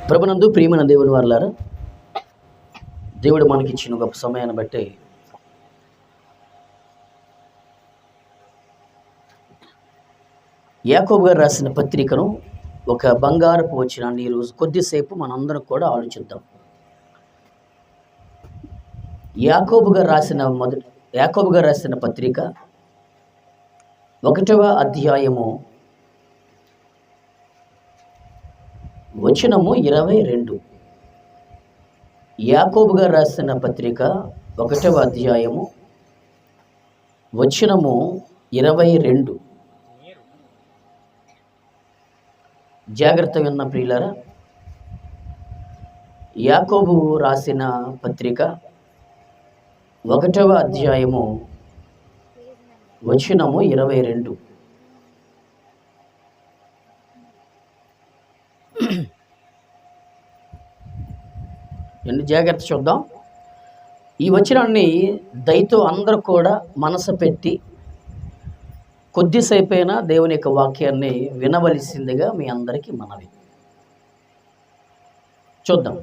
ప్రభునందు ప్రియమైన దేవుని వారలారా, దేవుడు మనకిచ్చిన గొప్ప సమయాన్ని బట్టి యాకోబు గారు రాసిన పత్రికను ఒక బంగారపు వచనాన్ని ఈరోజు కొద్దిసేపు మనందరం కూడా ఆలోచిద్దాం. యాకోబు గారు రాసిన పత్రిక 1వ అధ్యాయము వచనము 22. యాకోబు గారు రాసిన పత్రిక 1వ అధ్యాయము వచనము 22. జాగ్రత్త విన్న ప్రియులారా, యాకోబు రాసిన పత్రిక 1వ అధ్యాయము వచనము 22. ఎన్ని జాగ్రత్త చూద్దాం. ఈ వచనాన్ని దయతో అందరూ కూడా మనసు పెట్టి కొద్దిసేపైనా దేవుని యొక్క వాక్యాన్ని వినవలసిందిగా మీ అందరికీ మనవి. చూద్దాం.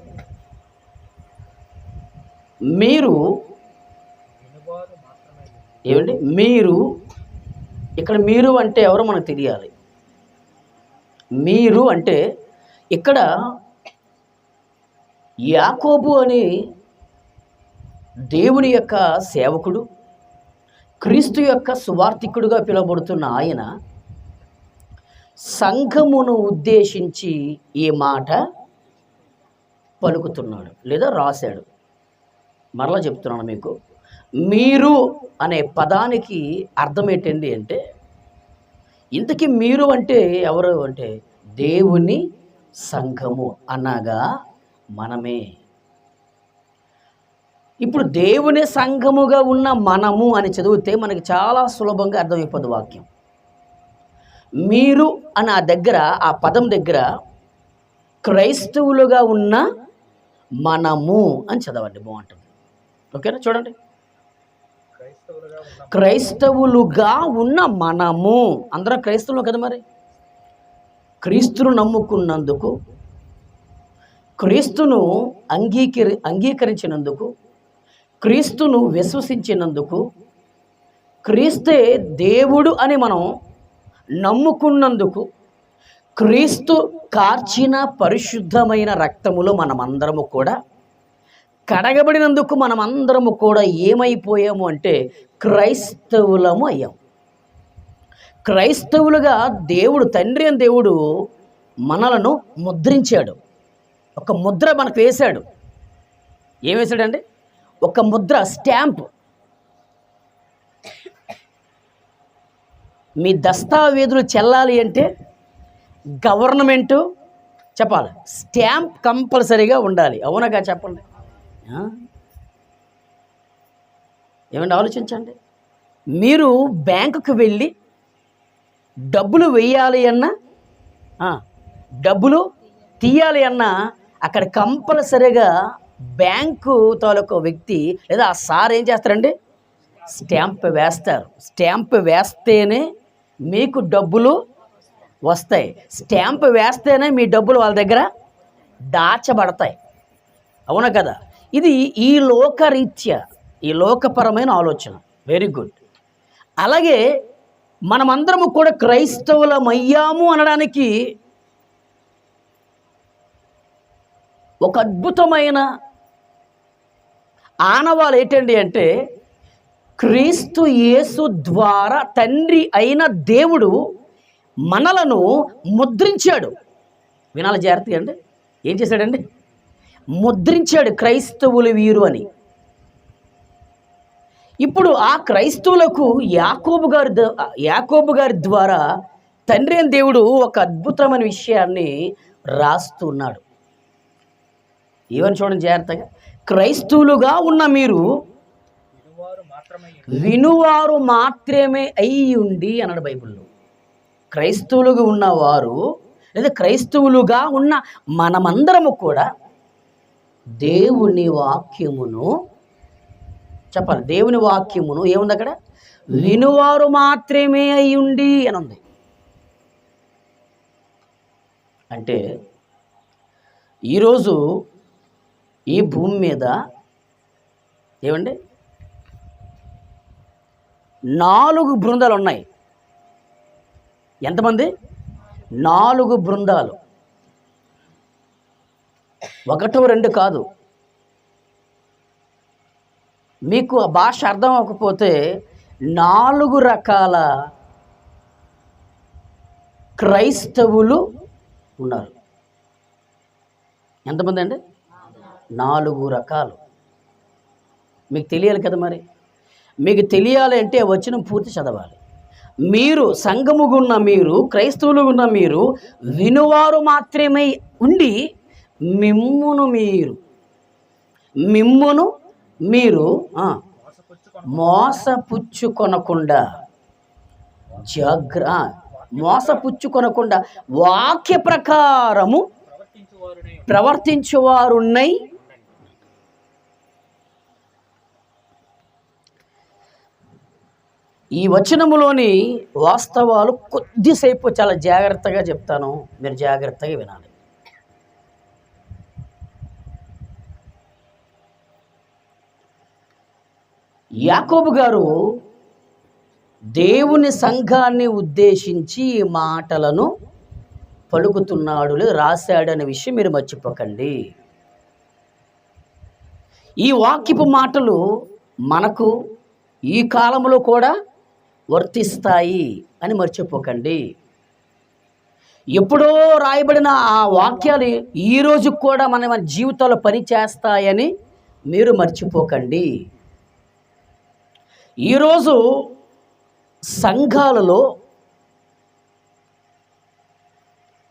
మీరు ఏమండి, మీరు ఇక్కడ మీరు అంటే ఎవరో మనకు తెలియాలి. మీరు అంటే ఇక్కడ యాకోబు అని దేవుని యొక్క సేవకుడు, క్రీస్తు యొక్క సువార్థికుడుగా పిలువబడుతున్న ఆయన సంఘమును ఉద్దేశించి ఈ మాట పలుకుతున్నాడు లేదా రాశాడు. మరలా చెప్తున్నాను మీకు, మీరు అనే పదానికి అర్థం ఏంటండి అంటే, ఇంతకీ మీరు అంటే ఎవరు అంటే దేవుని సంఘము అనగా మనమే. ఇప్పుడు దేవుని సంఘముగా ఉన్న మనము అని చదివితే మనకి చాలా సులభంగా అర్థమైపోద్ది వాక్యం. మీరు అని ఆ పదం దగ్గర క్రైస్తవులుగా ఉన్న మనము అని చదవండి, బాగుంటుంది. ఓకేనా? చూడండి, క్రైస్తవులుగా ఉన్న మనము. అందరం క్రైస్తవులు కదా. మరి క్రీస్తును నమ్ముకున్నందుకు, క్రీస్తును అంగీకరించినందుకు, క్రీస్తును విశ్వసించినందుకు, క్రీస్తే దేవుడు అని మనం నమ్ముకున్నందుకు, క్రీస్తు కార్చిన పరిశుద్ధమైన రక్తములో మనమందరము కూడా కడగబడినందుకు మనమందరము కూడా ఏమైపోయాము అంటే క్రైస్తవులము అయ్యాం. క్రైస్తవులుగా దేవుడు, తండ్రి అని దేవుడు మనలను ముద్రించాడు. ఒక ముద్ర మనకు వేశాడు. ఏం వేశాడండి? ఒక ముద్ర, స్టాంప్. మీ దస్తావేజులు చెల్లాలి అంటే గవర్నమెంటు చెప్పాలి, స్టాంప్ కంపల్సరీగా ఉండాలి. అవునగా? చెప్పండి. ఏమంటే ఆలోచించండి. మీరు బ్యాంకుకు వెళ్ళి డబ్బులు వేయాలి అన్నా, డబ్బులు తీయాలి అన్నా అక్కడ కంపల్సరీగా బ్యాంకు తాలూకు వ్యక్తి లేదా ఆ సార్ ఏం చేస్తారండి? స్టాంప్ వేస్తారు. స్టాంప్ వేస్తేనే మీకు డబ్బులు వస్తాయి. స్టాంప్ వేస్తేనే మీ డబ్బులు వాళ్ళ దగ్గర దాచబడతాయి. అవునా కదా? ఇది ఈ లోకరీత్యా, ఈ లోకపరమైన ఆలోచన. Very good. అలాగే మనమందరము కూడా క్రైస్తవులమయ్యాము అనడానికి ఒక అద్భుతమైన ఆనవాలు ఏంటండి అంటే, క్రీస్తు యేసు ద్వారా తండ్రి అయిన దేవుడు మనలను ముద్రించాడు. వినాలి జాగ్రత్తగా అండి. ఏం చేశాడండి? ముద్రించాడు. క్రైస్తవులు వీరు అని. ఇప్పుడు ఆ క్రైస్తవులకు యాకోబు గారి ద్వారా తండ్రి అయిన దేవుడు ఒక అద్భుతమైన విషయాన్ని రాస్తున్నాడు. ఏమని చూడండి జాగ్రత్తగా. క్రైస్తవులుగా ఉన్న మీరు వినువారు మాత్రమే అయి ఉండి అన్నాడు బైబిల్లో. క్రైస్తవులుగా ఉన్నవారు లేదా క్రైస్తవులుగా ఉన్న మనమందరము కూడా దేవుని వాక్యమును చెప్పాలి. దేవుని వాక్యమును ఏముంది అక్కడ? వినువారు మాత్రమే అయి ఉండి అని ఉంది. అంటే ఈరోజు ఈ భూమి మీద ఏమండి 4 బృందాలు ఉన్నాయి. ఎంతమంది? 4 బృందాలు. 1 2 కాదు. మీకు ఆ భాష అర్థం అవ్వకపోతే 4 రకాల క్రైస్తవులు ఉన్నారు. ఎంతమంది అండి? 4 రకాలు. మీకు తెలియాలి కదా. మరి మీకు తెలియాలి అంటే వచనం పూర్తి చదవాలి. మీరు సంఘముగున్న మీరు, క్రైస్తవులు ఉన్న మీరు వినువారు మాత్రమే ఉండి మిమ్మును మీరు మోసపుచ్చుకొనకుండా మోసపుచ్చుకొనకుండా వాక్య ప్రకారము ప్రవర్తించువారున్నై. ఈ వచనములోని వాస్తవాలు కొద్దిసేపు చాలా జాగ్రత్తగా చెప్తాను, మీరు జాగ్రత్తగా వినాలి. యాకోబు గారు దేవుని సంఘాన్ని ఉద్దేశించి ఈ మాటలను పలుకుతున్నాడు, రాశాడనే విషయం మీరు మర్చిపోకండి. ఈ వాక్యపు మాటలు మనకు ఈ కాలంలో కూడా వర్తిస్తాయి అని మర్చిపోకండి. ఎప్పుడో రాయబడిన ఆ వాక్యాలు ఈరోజు కూడా మన జీవితాల్లో పనిచేస్తాయని మీరు మర్చిపోకండి. ఈరోజు సంఘాలలో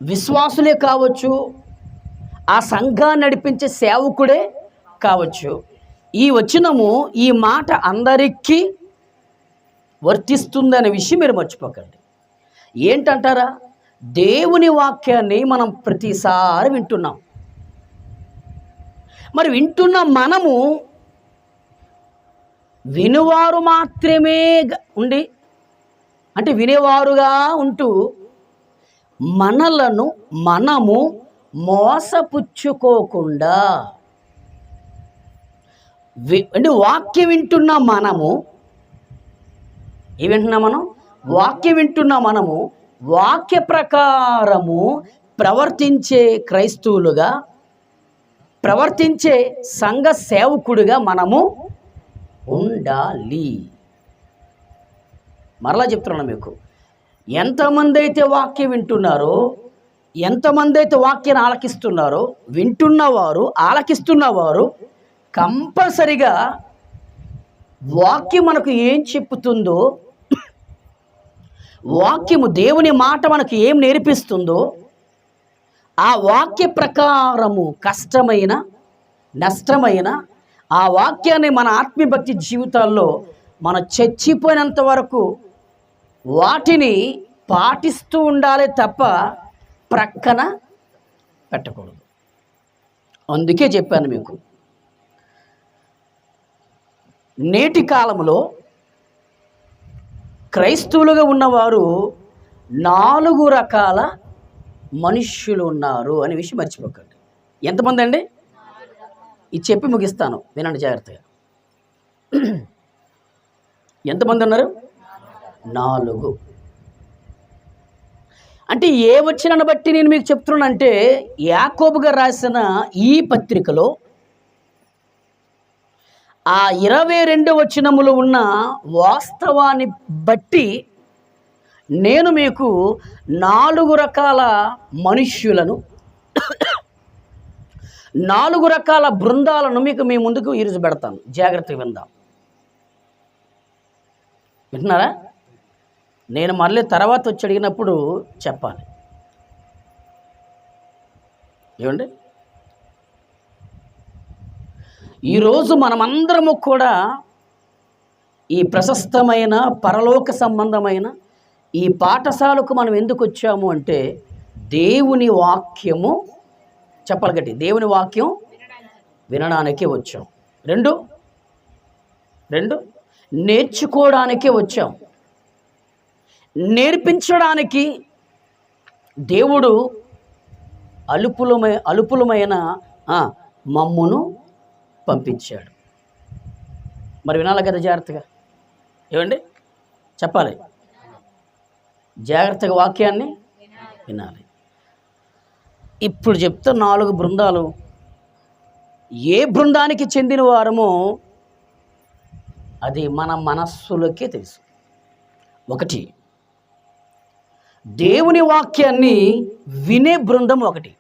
విశ్వాసులే కావచ్చు, ఆ సంఘాన్ని నడిపించే సేవకుడే కావచ్చు, ఈ వచనము ఈ మాట అందరికీ వర్తిస్తుందనే విషయం మీరు మర్చిపోకండి. ఏంటంటారా? దేవుని వాక్యాన్ని మనం ప్రతిసారి వింటున్నాం. మరి వింటున్న మనము వినువారు మాత్రమే ఉండి, అంటే వినేవారుగా ఉంటూ మనము మోసపుచ్చుకోకుండా, అంటే వాక్యం వింటున్న మనము వాక్యం వింటున్న మనము వాక్య ప్రకారము ప్రవర్తించే క్రైస్తవులుగా, ప్రవర్తించే సంఘ సేవకుడిగా మనము ఉండాలి. మరలా చెప్తున్నాను మీకు, ఎంతమంది అయితే వాక్యం వింటున్నారో, ఎంతమంది అయితే వాక్యాన్ని ఆలకిస్తున్నారో, వింటున్నవారు ఆలకిస్తున్నవారు కంపల్సరిగా వాక్యం మనకు ఏం చెప్పుతుందో, వాక్యము దేవుని మాట మనకు ఏం నేర్పిస్తుందో ఆ వాక్య ప్రకారము కష్టమైన నష్టమైన ఆ వాక్యాన్ని మన ఆత్మీయభక్తి జీవితాల్లో మనం చచ్చిపోయినంత వరకు వాటిని పాటిస్తూ ఉండాలి తప్ప ప్రక్కన పెట్టకూడదు. అందుకే చెప్పాను మీకు, నేటి కాలంలో క్రైస్తవులుగా ఉన్నవారు 4 రకాల మనుష్యులు ఉన్నారు అనే విషయం మర్చిపోకండి. ఎంతమంది అండి? ఇది చెప్పి ముగిస్తాను, వినండి జాగ్రత్తగా. ఎంతమంది ఉన్నారు? 4. అంటే ఏ వచనాన్ని బట్టి నేను మీకు చెప్తున్నానంటే, యాకోబు గారు రాసిన ఈ పత్రికలో ఆ 22 వచనములు ఉన్న వాస్తవాన్ని బట్టి నేను మీకు 4 రకాల మనుష్యులను, 4 రకాల బృందాలను మీకు మీ ముందుకు ఈరోజు పెడతాను. జాగ్రత్తగా విందాం. వింటున్నారా? నేను మళ్ళీ తర్వాత వచ్చి అడిగినప్పుడు చెప్పాలి. ఏమండి? ఈరోజు మనమందరము కూడా ఈ ప్రశస్తమైన పరలోక సంబంధమైన ఈ పాఠశాలకు మనం ఎందుకు వచ్చాము అంటే, దేవుని వాక్యము, చెప్పాలి గట్టి, దేవుని వాక్యం వినడానికే వచ్చాం. 2 నేర్చుకోవడానికే వచ్చాం. నేర్పించడానికి దేవుడు అలుపులమైన మమ్మును పంపించాడు. మరి వినాలి కదా జాగ్రత్తగా, ఏమండి చెప్పాలి, జాగ్రత్తగా వాక్యాన్ని వినాలి. ఇప్పుడు చెప్తే 4 బృందాలు, ఏ బృందానికి చెందిన వారమో అది మన మనస్సులకే తెలుసు. 1, దేవుని వాక్యాన్ని వినే బృందం 1,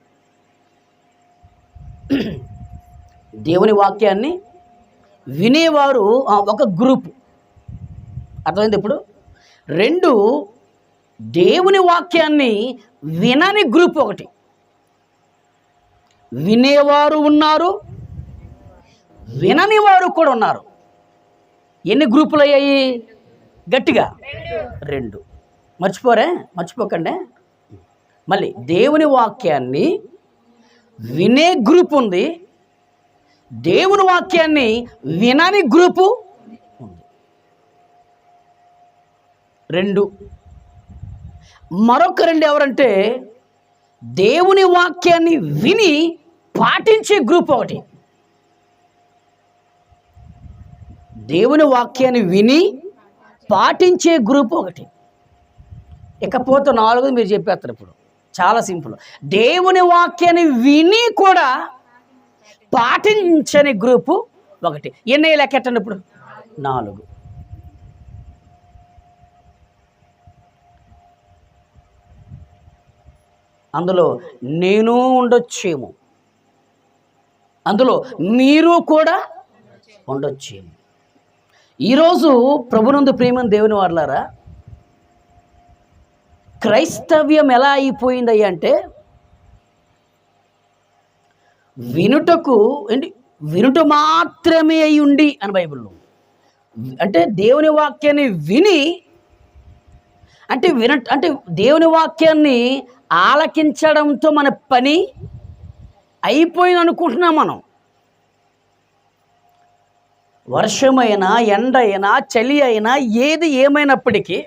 దేవుని వాక్యాన్ని వినేవారు ఒక గ్రూప్. అర్థమైంది ఇప్పుడు. 2, దేవుని వాక్యాన్ని వినని గ్రూప్ 1. వినేవారు ఉన్నారు, వినని వారు కూడా ఉన్నారు. ఎన్ని గ్రూపులు అయ్యాయి? గట్టిగా 2. మర్చిపోకండి. మళ్ళీ దేవుని వాక్యాన్ని వినే గ్రూప్ ఉంది, దేవుని వాక్యాన్ని వినని గ్రూపు ఉంది. 2. మరొక 2 ఎవరంటే దేవుని వాక్యాన్ని విని పాటించే గ్రూప్ 1. దేవుని వాక్యాన్ని విని పాటించే గ్రూప్ 1. ఇకపోతే 4 మీరు చెప్పేస్తారు. ఇప్పుడు చాలా సింపుల్. దేవుని వాక్యాన్ని విని కూడా పాటించని గ్రూపు 1. ఎన్ని లెక్కెట్టండి ఇప్పుడు? 4. అందులో నేను ఉండొచ్చేమో, అందులో మీరు కూడా ఉండొచ్చేమో. ఈరోజు ప్రభునందు ప్రియమైన దేవుని వారలారా, క్రైస్తవ్యం ఎలా అయిపోయిందయ్యా అంటే, వినుట మాత్రమే అయి ఉండి అని బైబిల్లో. అంటే దేవుని వాక్యాన్ని విని, అంటే దేవుని వాక్యాన్ని ఆలకించడంతో మన పని అయిపోయింది అనుకుంటున్నాం మనం. వర్షమైనా, ఎండ అయినా, చలి అయినా, ఏది ఏమైనప్పటికీ,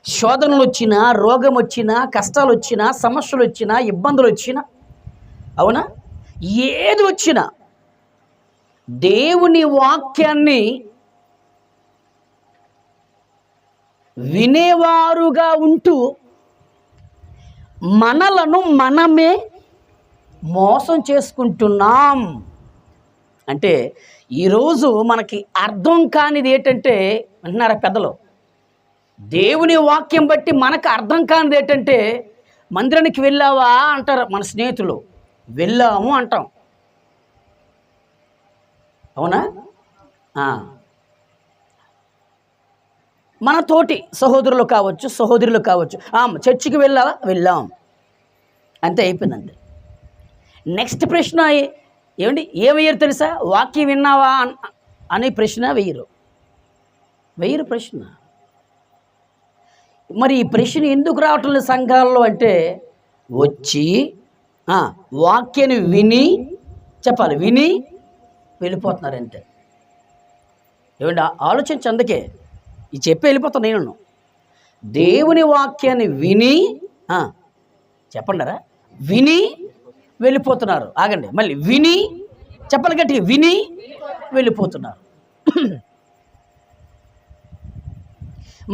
శోధనలు వచ్చినా, రోగం వచ్చినా, కష్టాలు వచ్చినా, సమస్యలు వచ్చినా, ఇబ్బందులు వచ్చినా, అవునా, ఏది వచ్చినా దేవుని వాక్యాన్ని వినేవారుగా ఉంటూ మనలను మనమే మోసం చేసుకుంటున్నాం. అంటే ఈరోజు మనకి అర్థం కానిది ఏంటంటే, అంటున్నారా పెద్దలు, దేవుని వాక్యం బట్టి మనకు అర్థం కానిది ఏంటంటే, మందిరానికి వెళ్ళావా అంటారు మన స్నేహితులు. వెళ్ళాము అంటాం, అవునా? మన తోటి సహోదరులు కావచ్చు, సహోదరులు కావచ్చు, చర్చికి వెళ్ళావా? వెళ్ళాం, అంతే, అయిపోయిందండి. నెక్స్ట్ ప్రశ్న ఏమండి, ఏమయ్యారు తెలుసా? వాక్యం విన్నావా అనే ప్రశ్న వెయ్యరు ప్రశ్న. మరి ఈ ప్రశ్న ఎందుకు రావటం లేదు సంఘాల్లో అంటే, వచ్చి వాక్యాన్ని విని, చెప్పాలి, విని వెళ్ళిపోతున్నారు అంతే. ఏమండి ఆలోచించి, అందుకే ఇది చెప్పి వెళ్ళిపోతాను నేను. దేవుని వాక్యాన్ని విని, చెప్పండిరా, విని వెళ్ళిపోతున్నారు. ఆగండి, మళ్ళీ విని, చెప్పాలి గట్టిగా, విని వెళ్ళిపోతున్నారు.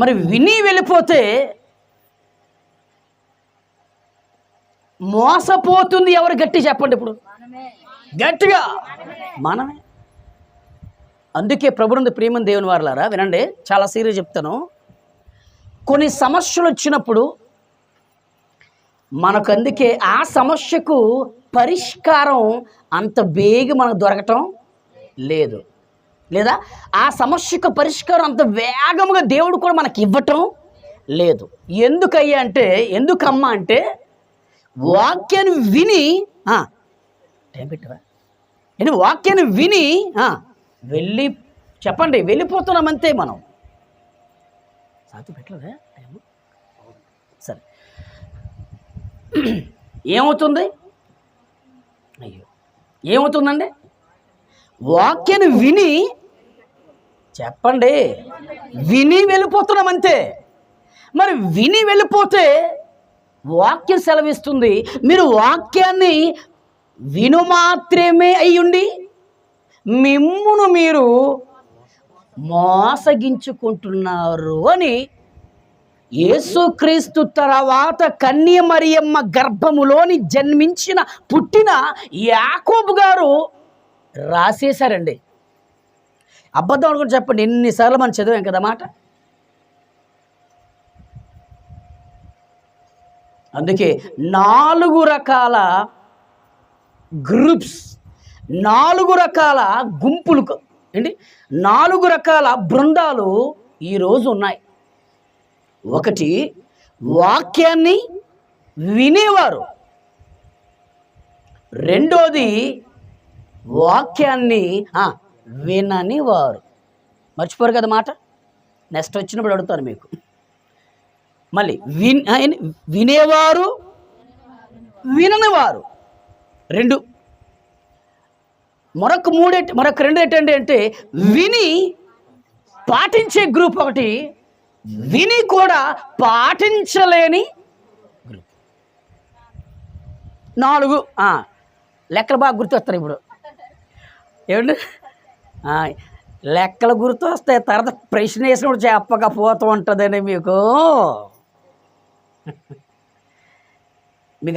మరి విని వెళ్ళిపోతే మోసపోతుంది ఎవరు? గట్టి చెప్పండి ఇప్పుడు, గట్టిగా, మనమే. అందుకే ప్రభునందు ప్రియమైన దేవుని వారలారా వినండి, చాలా సీరియస్ చెప్తాను. కొన్ని సమస్యలు వచ్చినప్పుడు మనకు, అందుకే ఆ సమస్యకు పరిష్కారం అంత బేగి మనకు దొరకటం లేదు, లేదా ఆ సమస్యకు పరిష్కారం అంత వేగముగా దేవుడు కూడా మనకి ఇవ్వటం లేదు. ఎందుకయ్యా అంటే, ఎందుకమ్మా అంటే, వాక్యాన్ని విని టైం పెట్టవా ఏంటి, వాక్యాన్ని విని వెళ్ళి, చెప్పండి, వెళ్ళిపోతున్నాం అంతే. మనం సాధు పెట్టలేదా టైము? సరే, ఏమవుతుంది? అయ్యో, ఏమవుతుందండి? వాక్యాన్ని విని, చెప్పండి, విని వెళ్ళిపోతున్నాం అంతే. మరి విని వెళ్ళిపోతే వాక్యం సెలవిస్తుంది. మీరు వాక్యాన్ని విను మాత్రమే అయ్యుండి మిమ్మును మీరు మోసగించుకుంటున్నారు అని యేసుక్రీస్తు తర్వాత కన్య మరియమ్మ గర్భములోని పుట్టిన యాకోబు గారు రాసేశారండి. అబద్ధం అనుకుని చెప్పండి, ఎన్నిసార్లు మనం చదివాం కదా మాట. అందుకే 4 రకాల గ్రూప్స్, 4 రకాల గుంపులు ఏంటి, 4 రకాల బృందాలు ఈరోజు ఉన్నాయి. ఒకటి వాక్యాన్ని వినేవారు, రెండోది వాక్యాన్ని వినని వారు. మర్చిపోరు కదా మాట. నెక్స్ట్ వచ్చినప్పుడు అడుగుతాను మీకు. మళ్ళీ వినేవారు, విననివారు, 2. మరొక 2 ఏంటంటే అంటే విని పాటించే గ్రూప్ ఒకటి, విని కూడా పాటించలేని గ్రూప్. 4 లెక్కలు బాగా గుర్తొస్తాయి ఇప్పుడు. ఏమండి, లెక్కలు గుర్తు వస్తాయి, తర్వాత ప్రశ్న వేసినప్పుడు చెప్పకపోతూ ఉంటుందని మీకు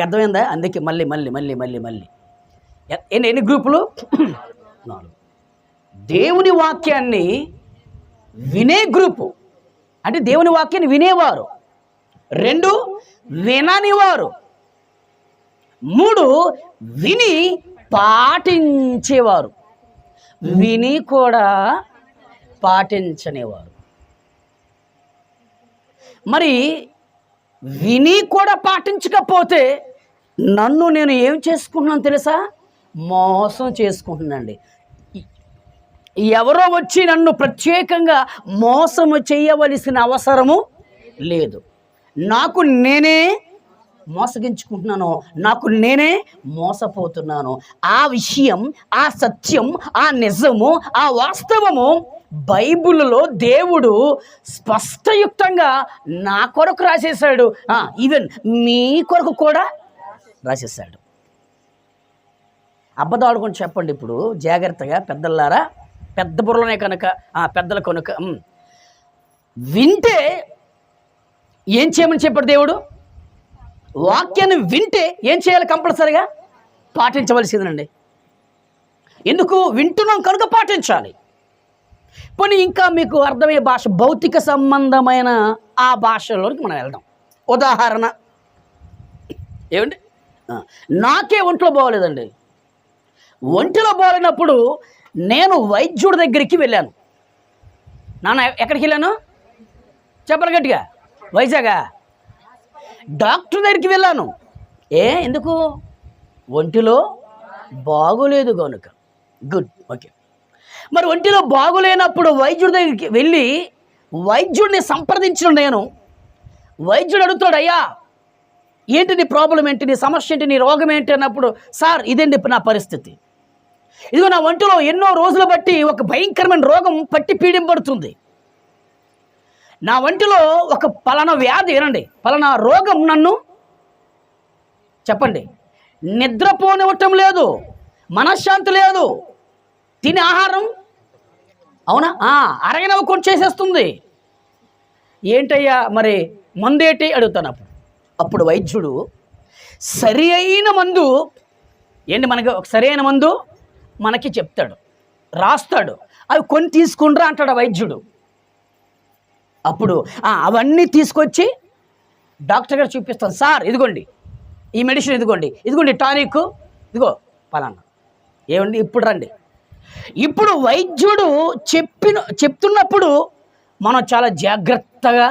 అర్థమైందా? అందుకే మళ్ళీ ఎన్ని గ్రూపులు? 4. దేవుని వాక్యాన్ని వినే గ్రూపు అంటే దేవుని వాక్యాన్ని వినేవారు, 2 విననివారు, 3 విని పాటించేవారు, విని కూడా పాటించనివారు. మరి విని కూడా పాటించకపోతే నన్ను నేను ఏం చేసుకుంటున్నాను తెలుసా? మోసం చేసుకుంటున్నానండి. ఎవరో వచ్చి నన్ను ప్రత్యేకంగా మోసము చేయవలసిన అవసరము లేదు. నాకు నేనే మోసగించుకుంటున్నాను, నాకు నేనే మోసపోతున్నాను. ఆ విషయం, ఆ సత్యం, ఆ నిజము, ఆ వాస్తవము బైబిల్లో దేవుడు స్పష్టయుక్తంగా నా కొరకు రాసేశాడు. ఈవెన్ మీ కొరకు కూడా రాసేశాడు. అబద్ధం ఆడుకొని చెప్పండి ఇప్పుడు జాగ్రత్తగా, పెద్దలారా. పెద్ద బుర్రలోనే కనుక, పెద్దల కనుక వింటే ఏం చేయమని చెప్పాడు దేవుడు? వాక్యాన్ని వింటే ఏం చేయాలి? కంపల్సరిగా పాటించవలసిందండి. ఎందుకు? వింటున్నాం కనుక పాటించాలి. పోనీ ఇంకా మీకు అర్థమయ్యే భాష, భౌతిక సంబంధమైన ఆ భాషలోకి మనం వెళ్దాం. ఉదాహరణ ఏమండి, నాకే ఒంట్లో బాగోలేదండి. ఒంటిలో బాగోలేనప్పుడు నేను వైద్యుడి దగ్గరికి వెళ్ళాను. నాన్న ఎక్కడికి వెళ్ళాను చెప్పరు గట్టిగా? వైజాగా? డాక్టర్ దగ్గరికి వెళ్ళాను. ఎందుకు? ఒంటిలో బాగోలేదు కనుక. Good, okay. మరి ఒంటిలో బాగోలేనప్పుడు వైద్యుడి దగ్గరికి వెళ్ళి వైద్యుడిని సంప్రదించిన నేను, వైద్యుడు అడుగుతాడు, అయ్యా ఏంటి నీ ప్రాబ్లం ఏంటి, నీ సమస్య ఏంటి, నీ రోగం ఏంటి అన్నప్పుడు, సార్ ఇదండి నా పరిస్థితి, ఇదిగో నా ఒంటిలో ఎన్నో రోజులు బట్టి ఒక భయంకరమైన రోగం పట్టి పీడింపడుతుంది, నా ఒంటిలో ఒక పలానా వ్యాధి, ఏనండి పలానా రోగం నన్ను చెప్పండి నిద్రపోనివ్వటం లేదు, మనశ్శాంతి లేదు, తినే ఆహారం అవునా అరగనవ్వకుండా చేసేస్తుంది, ఏంటయ్యా మరి మందేటి అడుగుతాను. అప్పుడు వైద్యుడు సరి అయిన మందు ఏంటి, మనకి ఒక సరి అయిన మందు మనకి చెప్తాడు, రాస్తాడు, అవి కొని తీసుకుంటారా అంటాడు వైద్యుడు. అప్పుడు అవన్నీ తీసుకొచ్చి డాక్టర్ గారు చూపిస్తాను, సార్ ఇదిగోండి ఈ మెడిసిన్, ఇదిగోండి టానిక్, ఇదిగో పలానా, ఏమండి ఇప్పుడు రండి. ఇప్పుడు వైద్యుడు చెప్తున్నప్పుడు మనం చాలా జాగ్రత్తగా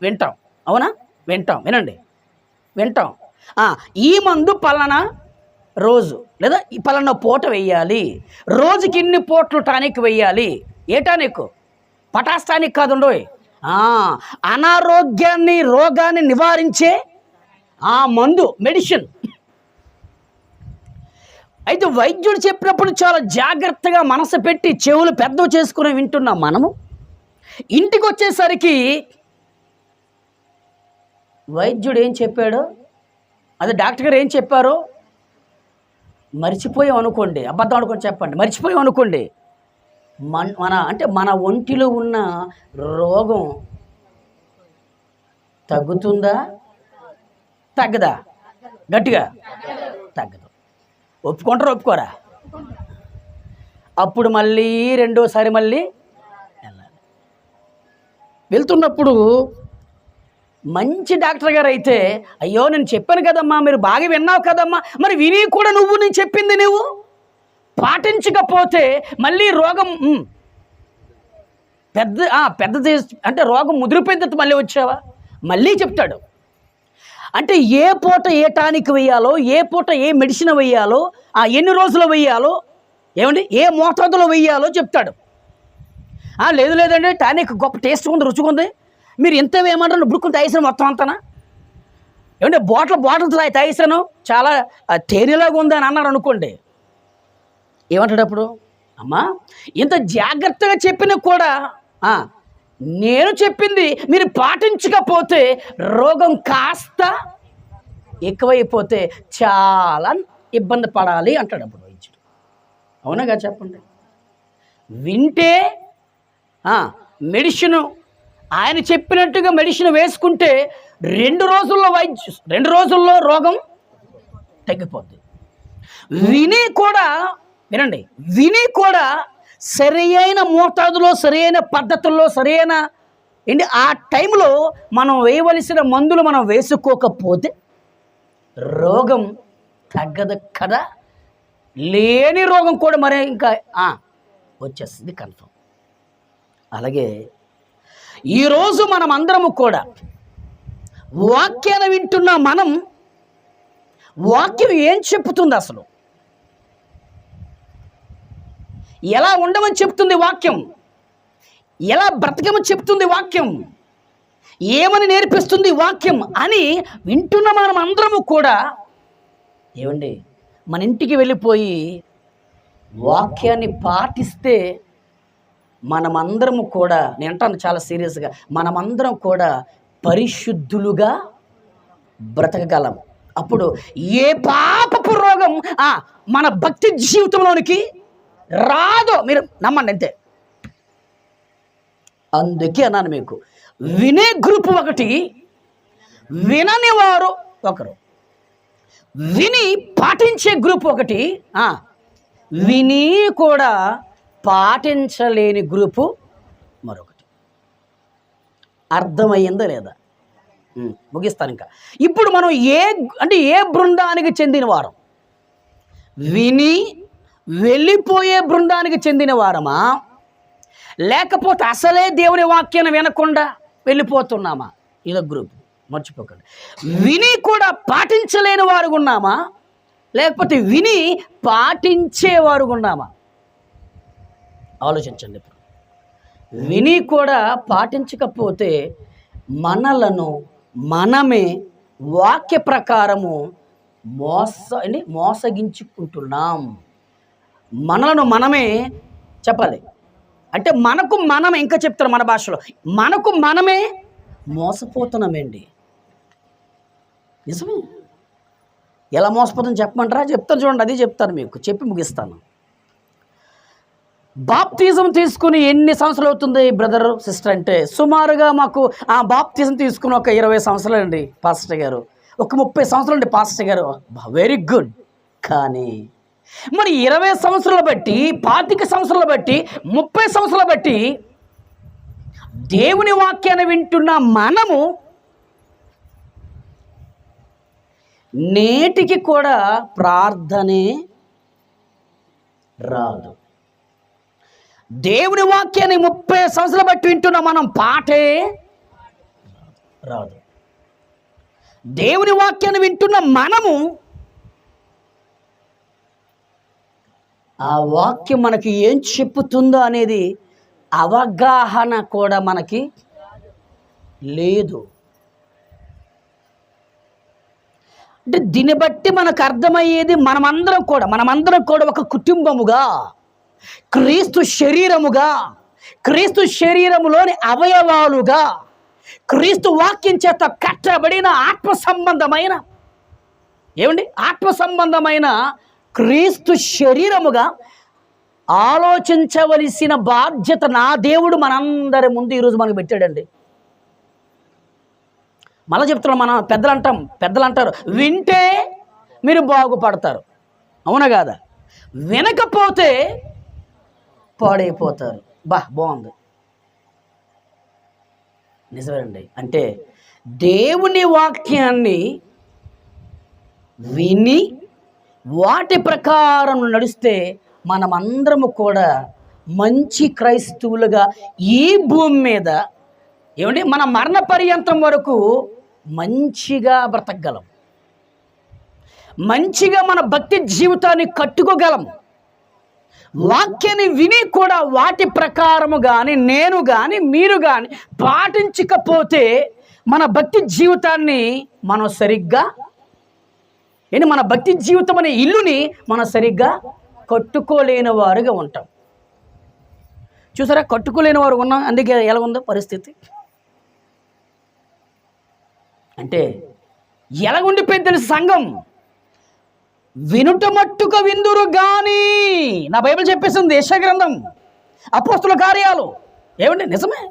వింటాం, అవునా? వింటాం. ఈ మందు పలానా రోజు లేదా ఈ పలానా పూట వేయాలి, రోజుకి ఇన్ని పూటలు టానిక్ వేయాలి. ఏ టానిక్? పటాస్ టానిక్ కాదుండోయ్, అనారోగ్యాన్ని, రోగాన్ని నివారించే ఆ మందు, మెడిసిన్. అయితే వైద్యుడు చెప్పినప్పుడు చాలా జాగ్రత్తగా మనసు పెట్టి చెవులు పెద్దవి చేసుకుని వింటున్నాం. మనము ఇంటికి వచ్చేసరికి వైద్యుడు ఏం చెప్పాడో, అదే డాక్టర్ గారు ఏం చెప్పారో మర్చిపోయాం అనుకోండి, అబద్ధం అనుకోండి, చెప్పండి, మర్చిపోయాం అనుకోండి, మన ఒంటిలో ఉన్న రోగం తగ్గుతుందా తగ్గదా? గట్టిగా తగ్గదు. ఒప్పుకుంటారా ఒప్పుకోరా? అప్పుడు మళ్ళీ రెండోసారి మళ్ళీ వెళ్ళాలి. వెళ్తున్నప్పుడు మంచి డాక్టర్ గారు అయితే, అయ్యో నేను చెప్పాను కదమ్మా, మీరు బాగా విన్నావు కదమ్మా, మరి విని కూడా నేను చెప్పింది నువ్వు పాటించకపోతే మళ్ళీ రోగం పెద్దది, అంటే రోగం ముదిరిపోయిన తర్వాత మళ్ళీ వచ్చావా, మళ్ళీ చెప్తాడు. అంటే ఏ పూట ఏ టానిక్ వేయాలో, ఏ పూట ఏ మెడిసిన్ వేయాలో, ఎన్ని రోజులు వేయాలో, ఏమండి ఏ మోతాదులో వేయాలో చెప్తాడు. లేదండి టానిక్ గొప్ప టేస్ట్ ఉంది, రుచిగా ఉంది, మీరు ఎంత వేయమంటారు, బుడుకుని తాగేసాను మొత్తం అంతనా, ఏమంటే బాటిల్ తాగేసాను చాలా తేనెలాగా ఉంది అని అన్నారు అనుకోండి, ఏమంటాడు అప్పుడు? అమ్మా ఇంత జాగ్రత్తగా చెప్పినా కూడా నేను చెప్పింది మీరు పాటించకపోతే రోగం కాస్త ఎక్కువైపోతే చాలా ఇబ్బంది పడాలి అంటాడు అప్పుడు వైద్యుడు. అవునగా చెప్పండి. వింటే మెడిసిన్ ఆయన చెప్పినట్టుగా మెడిసిన్ వేసుకుంటే 2 రోజుల్లో రోగం తగ్గిపోద్ది. విని కూడా సరైన మోతాదులో, సరైన పద్ధతుల్లో, సరైన ఆ టైంలో మనం వేయవలసిన మందులు మనం వేసుకోకపోతే రోగం తగ్గదు కదా. లేని రోగం కూడా మరే ఇంకా వచ్చేస్తుంది కన్ఫర్మ్. అలాగే ఈరోజు మనం అందరము కూడా వాక్యాన్ని వింటున్న మనం, వాక్యం ఏం చెప్తుంది, అసలు ఎలా ఉండమని చెప్తుంది వాక్యం, ఎలా బ్రతకమని చెప్తుంది వాక్యం, ఏమని నేర్పిస్తుంది వాక్యం అని వింటున్న మనం అందరము కూడా ఏమండి మన ఇంటికి వెళ్ళిపోయి వాక్యాన్ని పాటిస్తే మనమందరము కూడా, నేను అంటాను చాలా సీరియస్గా, మనమందరం కూడా పరిశుద్ధులుగా బ్రతకగలం. అప్పుడు ఏ పాపపు రోగం మన భక్తి జీవితంలోనికి రాదో, మీరు నమ్మండి అంతే. అందుకే అన్నాను మీకు, వినే గ్రూప్ ఒకటి, వినని వారు ఒకరు, విని పాటించే గ్రూప్ ఒకటి, విని కూడా పాటించలేని గ్రూపు మరొకటి. అర్థమయ్యిందా లేదా? ముగిస్తాను ఇంకా. ఇప్పుడు మనం ఏ బృందానికి చెందిన వారం? విని వెళ్ళిపోయే బృందానికి చెందిన వారమా, లేకపోతే అసలే దేవుని వాక్యాన్ని వినకుండా వెళ్ళిపోతున్నామా? ఇదో గ్రూప్, మర్చిపోకండి. విని కూడా పాటించలేని వారు ఉన్నామా, లేకపోతే విని పాటించేవారు ఉన్నామా? ఆలోచించండి. ఇప్పుడు విని కూడా పాటించకపోతే మనలను మనమే వాక్య ప్రకారము మోసగించుకుంటున్నాం. మనలను మనమే చెప్పాలి అంటే మనమే, ఇంకా చెప్తారు మన భాషలో, మనకు మనమే మోసపోతున్నామండి. నిజమే. ఎలా మోసపోతుందని చెప్పమంటారా? చెప్తాను చూడండి, అది చెప్తాను మీకు, చెప్పి ముగిస్తాను. బాప్తిజం తీసుకుని ఎన్ని సంవత్సరాలు అవుతుంది బ్రదర్ సిస్టర్ అంటే? సుమారుగా మాకు బాప్తిజం తీసుకుని ఒక 20 సంవత్సరాలు అండి పాస్టర్ గారు, ఒక 30 సంవత్సరాలు అండి పాస్టర్ గారు. Very good. కానీ మరి 20 సంవత్సరాలు బట్టి, 25 సంవత్సరాలు బట్టి, 30 సంవత్సరాలు బట్టి దేవుని వాక్యాన్ని వింటున్న మనము నేటికి కూడా ప్రార్థనే రాదు. దేవుని వాక్యాన్ని 30 సంవత్సరాలు బట్టి వింటున్న మనం పాటే రాదు. దేవుని వాక్యాన్ని వింటున్న మనము ఆ వాక్యం మనకి ఏం చెప్పుతుందో అనేది అవగాహన కూడా మనకి లేదు. అంటే దీన్ని బట్టి మనకు అర్థమయ్యేది మనమందరం కూడా ఒక కుటుంబముగా, క్రీస్తు శరీరముగా, క్రీస్తు శరీరములోని అవయవాలుగా, క్రీస్తు వాక్యం చేత కట్టబడిన ఆత్మ సంబంధమైన ఆత్మ సంబంధమైన క్రీస్తు శరీరముగా ఆలోచించవలసిన బాధ్యత నా దేవుడు మనందరి ముందు ఈరోజు మనకు పెట్టాడండి. మళ్ళీ చెప్తున్నాం, మనం పెద్దలు అంటారు వింటే మీరు బాగుపడతారు, అవునా కాదా? వినకపోతే పాడైపోతారు. బాగుంది, నిజమేనండి. అంటే దేవుని వాక్యాన్ని విని వాటి ప్రకారం నడిస్తే మనమందరము కూడా మంచి క్రైస్తవులుగా ఈ భూమి మీద మన మరణ పర్యంతం వరకు మంచిగా బ్రతకగలం, మంచిగా మన భక్తి జీవితాన్ని కట్టుకోగలం. వాక్యాన్ని విని కూడా వాటి ప్రకారము కానీ నేను కానీ మీరు కానీ పాటించకపోతే మన భక్తి జీవితాన్ని మనం సరిగ్గా మన భక్తి జీవితం అనే ఇల్లుని మనం సరిగ్గా కట్టుకోలేని వారుగా ఉంటాం. చూసారా, కట్టుకోలేని వారు ఉన్నాం. అందుకే ఎలా ఉందో పరిస్థితి. అంటే ఎలా ఉండిపోయింది తెలుసు సంఘం? వినుట మట్టుకు విందురు గాని, నా బైబిల్ చెప్పేసింది, యెషయా గ్రంథం, అపోస్తుల కార్యాలు. నిజమే.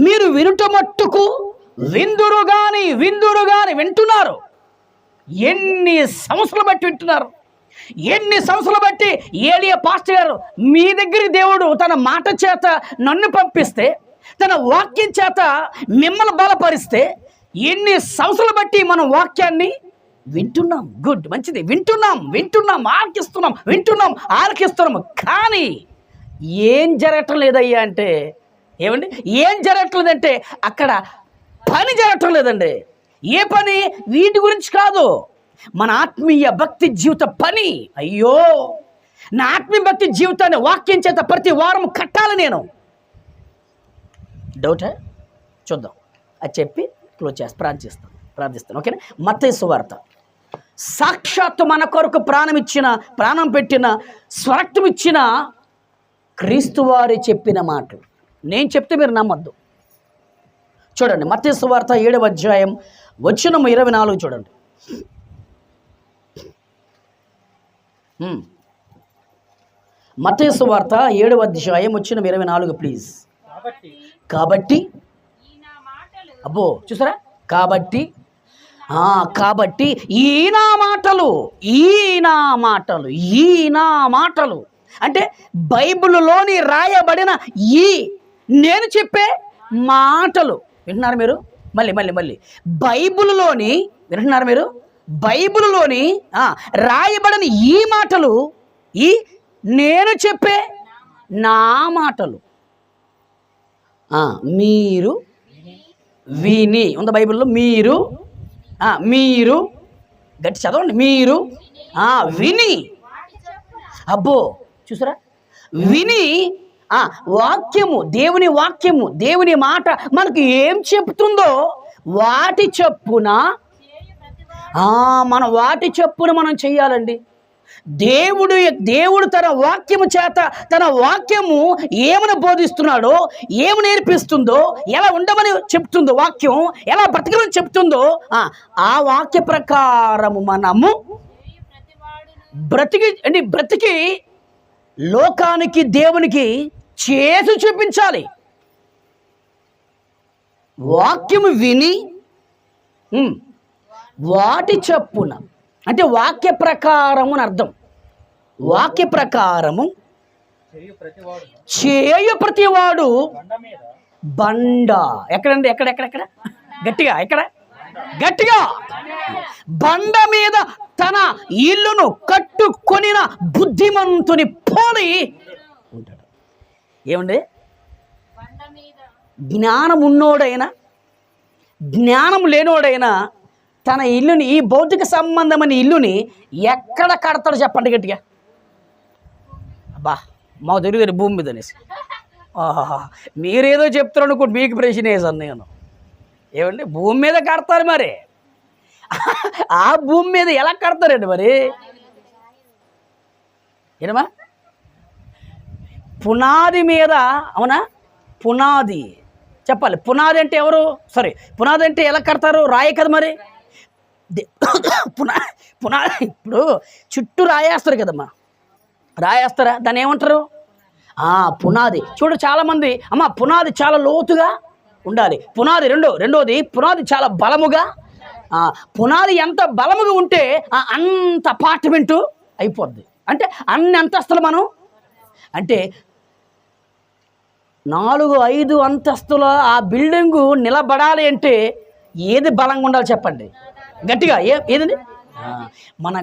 మీరు వినుట మట్టుకు విందురు గాని వింటున్నారు. ఎన్ని సంవత్సరాలు బట్టి వింటున్నారు? ఎన్ని సంవత్సరాలు బట్టి ఏలియా పాస్టర్ గారు మీ దగ్గర దేవుడు తన మాట చేత నన్ను పంపిస్తే, తన వాక్యం చేత మిమ్మల్ని బలపరిస్తే, ఎన్ని సంవత్సరాలు బట్టి మనం వాక్యాన్ని వింటున్నాం. గుడ్, మంచిది. వింటున్నాం ఆలకిస్తున్నాం. కానీ ఏం జరగటం లేదయ్యా అంటే ఏం జరగట్లేదంటే అక్కడ పని జరగటం లేదండి. ఏ పని? వీటి గురించి కాదు, మన ఆత్మీయ భక్తి జీవిత పని. అయ్యో, నా ఆత్మీయ భక్తి జీవితాన్ని వాక్యం చేత ప్రతి వారం కట్టాలి నేను. డౌటా? చూద్దాం. అది చెప్పి క్లోజ్ చేసి ప్రార్థిస్తాను. ఓకేనా? మత్తయి సువార్త, సాక్షాత్తు మన కొరకు ప్రాణం పెట్టిన స్వరక్తం ఇచ్చిన క్రీస్తు వారి చెప్పిన మాటలు నేను చెప్తే మీరు నమ్మద్దు. చూడండి, మత్తయి సువార్త 7వ అధ్యాయం వచనం 24 చూడండి. మత్తయి సువార్త 7వ అధ్యాయం వచనం 24 ప్లీజ్. కాబట్టి అబ్బో, చూసారా? కాబట్టి ఈ నా మాటలు అంటే బైబిలులోని రాయబడిన నేను చెప్పే మాటలు వింటున్నారు మీరు? మళ్ళీ బైబిలులోని వింటున్నారు మీరు? బైబిలులోని రాయబడిన ఈ మాటలు నేను చెప్పే నా మాటలు మీరు విని ఉందా బైబిల్లో? మీరు గట్టి చదవండి. మీరు విని, అబ్బో చూసారా, విని వాక్యము, దేవుని వాక్యము, దేవుని మాట మనకు ఏం చెప్తుందో వాటి చొప్పున వాటి చొప్పున మనం చెయ్యాలండి. దేవుడు తన వాక్యము చేత, తన వాక్యము ఏమని బోధిస్తున్నాడో, ఏమి నేర్పిస్తుందో, ఎలా ఉండమని చెప్తుందో, వాక్యం ఎలా బ్రతకమని చెప్తుందో ఆ వాక్య ప్రకారము మనము బ్రతికి లోకానికి, దేవునికి చేసి చూపించాలి. వాక్యము విని వాటి చొప్పున అంటే వాక్య ప్రకారము అని అర్థం. వాక్య ప్రకారము చేయు ప్రతివాడు బండ ఎక్కడండి? ఎక్కడ గట్టిగా బండ మీద తన ఇల్లును కట్టుకొనిన బుద్ధిమంతుని పోలి ఉంటాడు. ఏమండి? జ్ఞానం ఉన్నోడైనా జ్ఞానం లేనోడైనా తన ఇల్లుని, ఈ భౌతిక సంబంధమైన ఇల్లుని ఎక్కడ కడతాడు చెప్పండి గట్టిగా? అబ్బా, మా తెలియదు భూమి మీద అనేసి. మీరేదో చెప్తారు అనుకోండి, మీకు ప్రశ్న వేసాను నేను. ఏమండి? భూమి మీద కడతారు. మరి ఆ భూమి మీద ఎలా కడతారండి మరి? ఏమా? పునాది మీద. అవునా? పునాది చెప్పాలి. పునాది అంటే ఎవరు? సారీ, పునాది అంటే ఎలా కడతారు? రాయే కదా మరి. పునాది ఇప్పుడు చుట్టూ రాయేస్తారు కదమ్మా, రాయేస్తారా? దాన్ని ఏమంటారు? పునాది. చూడు చాలామంది అమ్మ పునాది చాలా లోతుగా ఉండాలి, పునాది రెండోది పునాది చాలా బలముగా. పునాది ఎంత బలముగా ఉంటే అంత అపార్ట్మెంటు అయిపోద్ది. అంటే అన్ని అంతస్తులు మనం అంటే 4-5 అంతస్తుల ఆ బిల్డింగు నిలబడాలి అంటే ఏది బలంగా ఉండాలి చెప్పండి గట్టిగా? ఏదండి? మన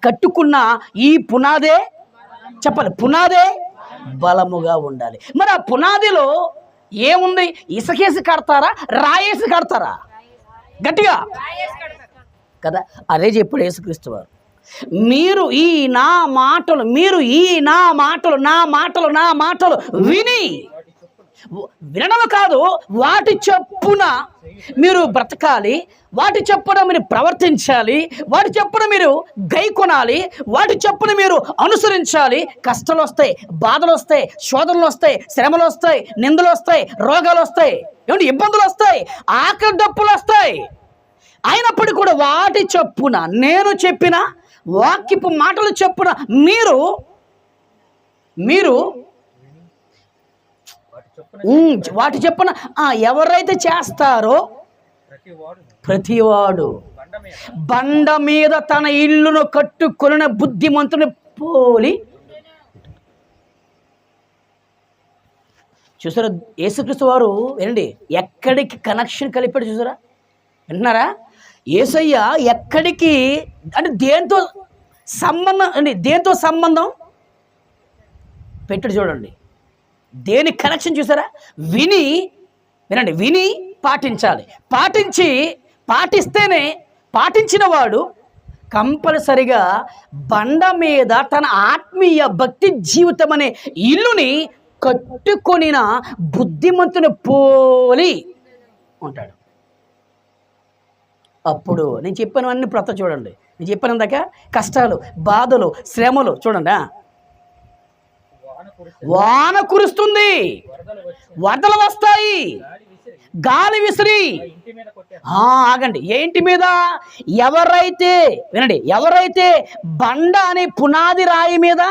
కట్టుకున్న ఈ పునాదే చెప్పాలి, పునాదే బలముగా ఉండాలి. మరి ఆ పునాదిలో ఏముంది? ఇసుకేసి కడతారా, రాయేసి కడతారా? గట్టిగా కదా. అదే చెప్పాడు యేసుక్రీస్తు వారు. మీరు ఈ నా మాటలు విని వినడం కాదు, వాటి చొప్పున మీరు బ్రతకాలి, వాటి చొప్పున మీరు ప్రవర్తించాలి, వాటి చొప్పున మీరు గైకొనాలి, వాటి చొప్పున మీరు అనుసరించాలి. కష్టాలు వస్తాయి, బాధలు వస్తాయి, శోధనలు వస్తాయి, శ్రమలు వస్తాయి, నిందలు వస్తాయి, రోగాలు వస్తాయి, ఏమంటే ఇబ్బందులు వస్తాయి, ఆకలి దప్పులు వస్తాయి. అయినప్పటికీ కూడా వాటి చొప్పున నేను చెప్పిన వాక్యపు మాటలు చొప్పున మీరు వాటి చొప్పున ఎవరైతే చేస్తారో ప్రతివాడు బండ మీద తన ఇల్లును కట్టుకొనిన బుద్ధిమంతుని పోలి. చూసారా యేసుక్రీస్తు వారు ఏంటి ఎక్కడికి కనెక్షన్ కలిపాడు? చూసారా, వింటున్నారా? యేసయ్య ఎక్కడికి అంటే దేంతో సంబంధం పెట్టాడు చూడండి. దేని కనెక్షన్ చూసారా? విని పాటించాలి. పాటించిన వాడు కంపల్సరిగా బండ మీద తన ఆత్మీయ భక్తి జీవితం అనే ఇల్లుని కట్టుకొనిన బుద్ధిమంతుని పోలి ఉంటాడు. అప్పుడు నేను చెప్పాను అన్ని ప్రత చూడండి, నేను చెప్పాను ఇందాక కష్టాలు, బాధలు, శ్రమలు చూడండి. వాన కురుస్తుంది, వరదలు వస్తాయి, గాలి విసిరి. ఆగండి, ఏంటి మీద? ఎవరైతే బండ అనే పునాది రాయి మీద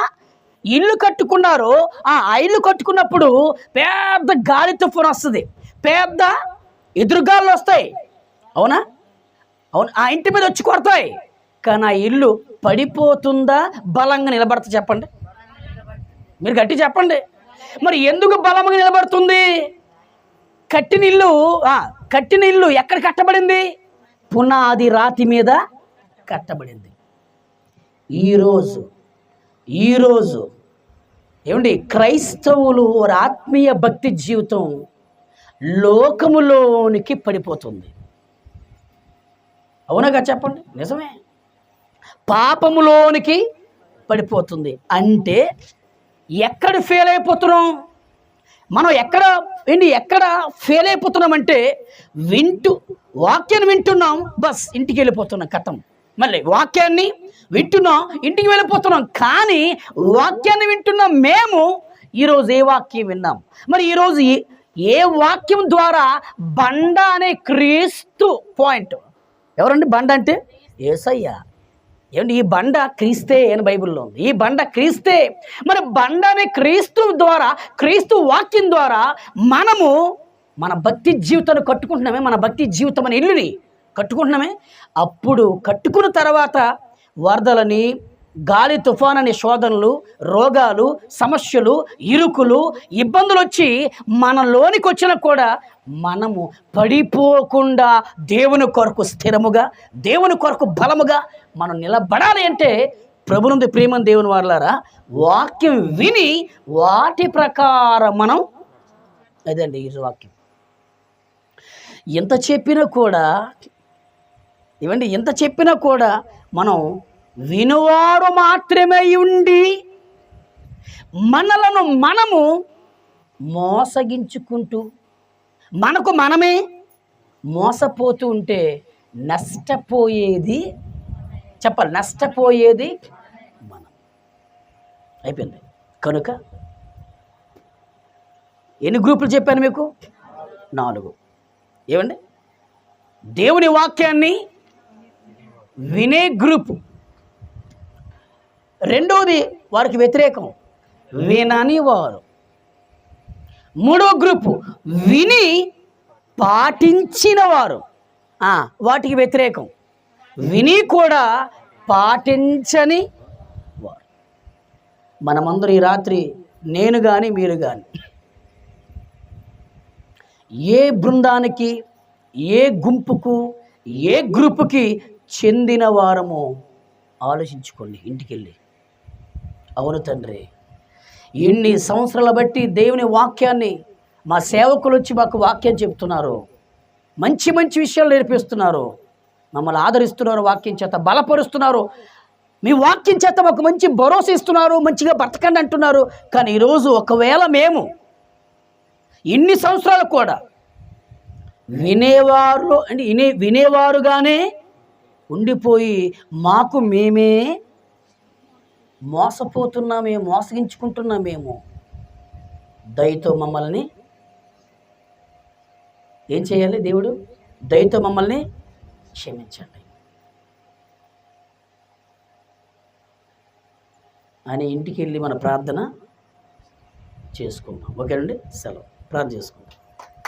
ఇల్లు కట్టుకున్నారో ఆ ఇల్లు కట్టుకున్నప్పుడు పెద్ద గాలి తుఫాను వస్తుంది, పెద్ద ఎదురుగాలు వస్తాయి. అవును, ఆ ఇంటి మీద వచ్చి కొడతాయి. కానీ ఆ ఇల్లు పడిపోతుందా, బలంగా నిలబడతా? చెప్పండి, మీరు గట్టి చెప్పండి. మరి ఎందుకు బలంగా నిలబడుతుంది? కట్టిన ఇల్లు ఎక్కడ కట్టబడింది? పునాది రాతి మీద కట్టబడింది. ఈరోజు ఏమండి క్రైస్తవులు వారి ఆత్మీయ భక్తి జీవితం లోకములోనికి పడిపోతుంది. అవునగా చెప్పండి, నిజమే. పాపములోనికి పడిపోతుంది. అంటే ఎక్కడ ఫెయిల్ అయిపోతున్నాం మనం? ఎక్కడ ఫెయిల్ అయిపోతున్నామంటే వాక్యాన్ని వింటున్నాం, బస్ ఇంటికి వెళ్ళిపోతున్నాం, కథం. మళ్ళీ వాక్యాన్ని వింటున్నాం, ఇంటికి వెళ్ళిపోతున్నాం. కానీ వాక్యాన్ని వింటున్నాం మేము. ఈరోజు ఏ వాక్యం విన్నాం? మరి ఈరోజు ఏ వాక్యం ద్వారా బండ అనే క్రీస్తు పాయింట్ ఎవరండి? బండ అంటే యేసయ్య. ఏమండి ఈ బండ క్రీస్తే అని బైబిల్లో ఉంది. ఈ బండ క్రీస్తే. మరి బండ అనే క్రీస్తు ద్వారా, క్రీస్తు వాక్యం ద్వారా మనము మన భక్తి జీవితాన్ని కట్టుకుంటున్నామే, మన భక్తి జీవితం అనే ఇల్లుని కట్టుకుంటున్నామే. అప్పుడు కట్టుకున్న తర్వాత వరదలని, గాలి తుఫాన్ అనే శోధనలు, రోగాలు, సమస్యలు, ఇరుకులు, ఇబ్బందులు వచ్చి మనలోనికి వచ్చినా కూడా మనము పడిపోకుండా దేవుని కొరకు స్థిరముగా, దేవుని కొరకు బలముగా మనం నిలబడాలి. అంటే ప్రభునందు ప్రియమైన దేవుని వారలారా, వాక్యం విని వాటి ప్రకారం మనం అదండి ఈ వాక్యం. ఎంత చెప్పినా కూడా మనం వినువారు మాత్రమే ఉండి మనలను మనము మోసగించుకుంటూ మనకు మనమే మోసపోతూ ఉంటే నష్టపోయేది మనం. అయిపోయింది. కనుక ఎన్ని గ్రూపులు చెప్పాను మీకు? 4. ఏమండి? దేవుని వాక్యాన్ని వినే గ్రూపు. రెండవది వారికి వ్యతిరేకం, వినని వారు. 3వ గ్రూపు విని పాటించిన వారు. వాటికి వ్యతిరేకం, విని కూడా పాటించని వారు. మనమందరూ ఈ రాత్రి, నేను కానీ మీరు కానీ, ఏ బృందానికి, ఏ గుంపుకు, ఏ గ్రూపుకి చెందిన వారమో ఆలోచించుకోండి ఇంటికి వెళ్ళి. అవును తండ్రి, ఎన్ని సంవత్సరాల బట్టి దేవుని వాక్యాన్ని మా సేవకులు వచ్చి మాకు వాక్యం చెప్తున్నారు, మంచి మంచి విషయాలు నేర్పిస్తున్నారు, మమ్మల్ని ఆదరిస్తున్నారు, వాక్యం చేత బలపరుస్తున్నారు, మీ వాక్యం చేత మాకు మంచి భరోసా ఇస్తున్నారు, మంచిగా బ్రతకండి అంటున్నారు. కానీ ఈరోజు ఒకవేళ మేము ఇన్ని సంవత్సరాలు కూడా వినేవారుగానే ఉండిపోయి మాకు మేమే మోసగించుకుంటున్నామేమో, దయతో మమ్మల్ని ఏం చేయాలి? దేవుడు దయతో మమ్మల్ని క్షమించండి అని ఇంటికి వెళ్ళి మన ప్రార్థన చేసుకుందాం. ఓకేనండి, సెలవు. ప్రార్థన చేసుకుందాం.